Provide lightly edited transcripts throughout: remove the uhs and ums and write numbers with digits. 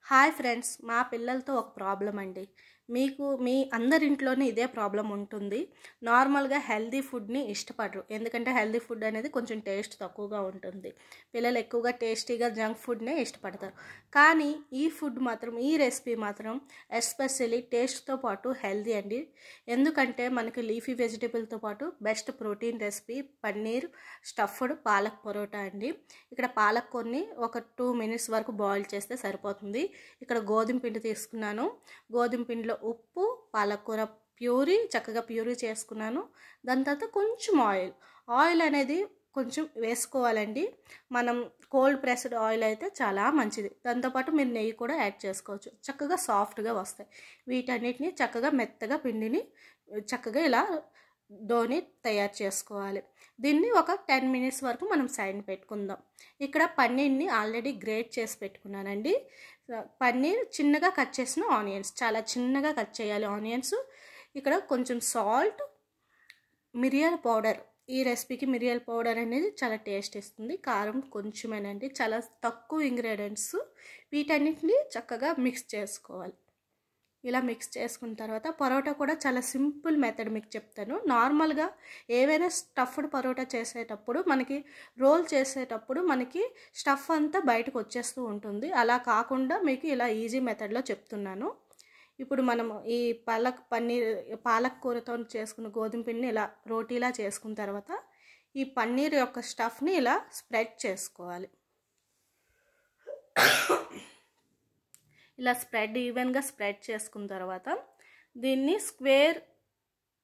Hi friends, మా పిల్లలతో ఒక ప్రాబ్లం అండి. మీకు మీ అందరింట్లోనే ఇదే ప్రాబ్లం ఉంటుంది. నార్మల్గా హెల్దీ ఫుడ్ని ఇష్టపడరు, ఎందుకంటే హెల్దీ ఫుడ్ అనేది కొంచెం టేస్ట్ తక్కువగా ఉంటుంది. పిల్లలు ఎక్కువగా టేస్టీగా జంక్ ఫుడ్నే ఇష్టపడతారు. కానీ ఈ ఫుడ్ మాత్రం, ఈ రెసిపీ మాత్రం ఎస్పెషల్లీ టేస్ట్తో పాటు హెల్దీ అండి. ఎందుకంటే మనకి లీఫీ వెజిటేబుల్తో పాటు best protein recipe paneer stuffed palak paratha అండి. ఇక్కడ పాలకూరని ఒక 2 minutes వరకు బాయిల్ చేస్తే సరిపోతుంది. ఇక్కడ గోధుమ పిండి తీసుకున్నాను. గోధుమ పిండిలో ఉప్పు, పాలకూర ప్యూరీ చక్కగా ప్యూరీ చేసుకున్నాను. దాని తర్వాత కొంచెం ఆయిల్ అనేది కొంచెం వేసుకోవాలండి. మనం కోల్డ్ ప్రెస్డ్ ఆయిల్ అయితే చాలా మంచిది. దాంతోపాటు మీరు నెయ్యి కూడా యాడ్ చేసుకోవచ్చు. చక్కగా సాఫ్ట్గా వస్తాయి. వీటన్నిటిని చక్కగా మెత్తగా పిండిని చక్కగా ఇలా డోని తయారు చేసుకోవాలి. దీన్ని ఒక 10 minutes వరకు మనం సైడ్ పెట్టుకుందాం. ఇక్కడ పన్నీర్ని ఆల్రెడీ గ్రేట్ చేసి పెట్టుకున్నానండి. పన్నీర్ చిన్నగా కట్ చేసిన ఆనియన్స్, చాలా చిన్నగా కట్ చేయాలి ఆనియన్స్. ఇక్కడ కొంచెం సాల్ట్, మిరియాల పౌడర్. ఈ రెసిపీకి మిరియాల పౌడర్ అనేది చాలా టేస్ట్ ఇస్తుంది. కారం కొంచెమేనండి, చాలా తక్కువ ఇంగ్రీడియంట్స్. వీటన్నిటిని చక్కగా మిక్స్ చేసుకోవాలి. ఇలా మిక్స్ చేసుకున్న తర్వాత పరోటా కూడా చాలా సింపుల్ మెథడ్ మీకు చెప్తాను. నార్మల్గా ఏవైనా స్టఫ్డ్ పరోటా చేసేటప్పుడు మనకి రోల్ చేసేటప్పుడు మనకి స్టఫ్ అంతా బయటకు వచ్చేస్తూ ఉంటుంది. అలా కాకుండా మీకు ఇలా ఈజీ మెథడ్లో చెప్తున్నాను. ఇప్పుడు మనం ఈ పాలక్ కూరతో చేసుకున్న గోధుమ పిండిని ఇలా రోటీలా చేసుకున్న తర్వాత ఈ పన్నీర్ యొక్క స్టఫ్ని ఇలా స్ప్రెడ్ చేసుకోవాలి. ఇలా ఈవెన్గా స్ప్రెడ్ చేసుకున్న తర్వాత దీన్ని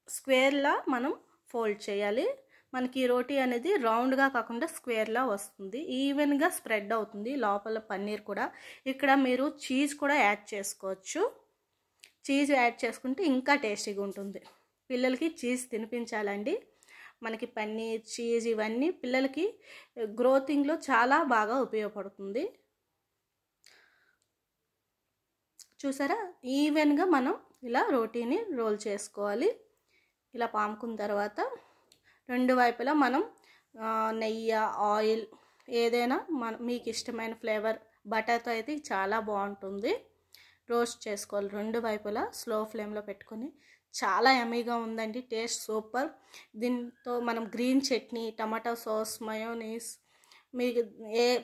స్క్వేర్లా మనం ఫోల్డ్ చేయాలి. మనకి రోటీ అనేది రౌండ్గా కాకుండా స్క్వేర్లా వస్తుంది. ఈవెన్గా స్ప్రెడ్ అవుతుంది లోపల పన్నీర్ కూడా. ఇక్కడ మీరు చీజ్ కూడా యాడ్ చేసుకోవచ్చు. చీజ్ యాడ్ చేసుకుంటే ఇంకా టేస్టీగా ఉంటుంది. పిల్లలకి చీజ్ తినిపించాలండి. మనకి పన్నీర్, చీజ్ ఇవన్నీ పిల్లలకి గ్రోతింగ్లో చాలా బాగా ఉపయోగపడుతుంది. చూసారా, ఈవెన్గా మనం ఇలా రోటీని రోల్ చేసుకోవాలి. ఇలా పాముకున్న తర్వాత రెండు వైపులా మనం నెయ్యి, ఆయిల్ ఏదైనా మీకు ఇష్టమైన ఫ్లేవర్, బటర్తో అయితే చాలా బాగుంటుంది. రోస్ట్ చేసుకోవాలి రెండు వైపులా స్లో ఫ్లేమ్లో పెట్టుకొని. చాలా యమ్మీగా ఉందండి, టేస్ట్ సూపర్. దీంతో మనం green chutney, tomato sauce, mayonnaise, మీకు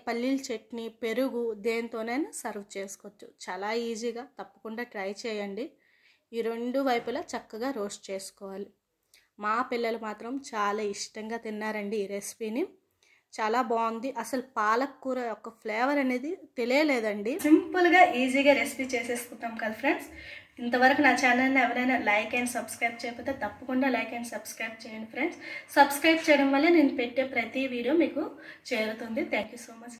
పల్లీల చట్నీ, పెరుగు దేంతోనైనా సర్వ్ చేసుకోవచ్చు. చాలా ఈజీగా, తప్పకుండా ట్రై చేయండి. ఈ రెండు వైపులా చక్కగా రోస్ట్ చేసుకోవాలి. మా పిల్లలు మాత్రం చాలా ఇష్టంగా తిన్నారండి ఈ రెసిపీని. చాలా బాగుంది. అసలు పాలకూర యొక్క ఫ్లేవర్ అనేది తెలియలేదండి. సింపుల్గా ఈజీగా రెసిపీ చేసేసుకుంటాం కదా ఫ్రెండ్స్. ఇంతవరకు నా ఛానల్ని ఎవరైనా లైక్ అండ్ సబ్స్క్రైబ్ చేయకపోతే తప్పకుండా లైక్ అండ్ సబ్స్క్రైబ్ చేయండి ఫ్రెండ్స్. సబ్స్క్రైబ్ చేయడం వల్ల నేను పెట్టే ప్రతి వీడియో మీకు చేరుతుంది. Thank you so much.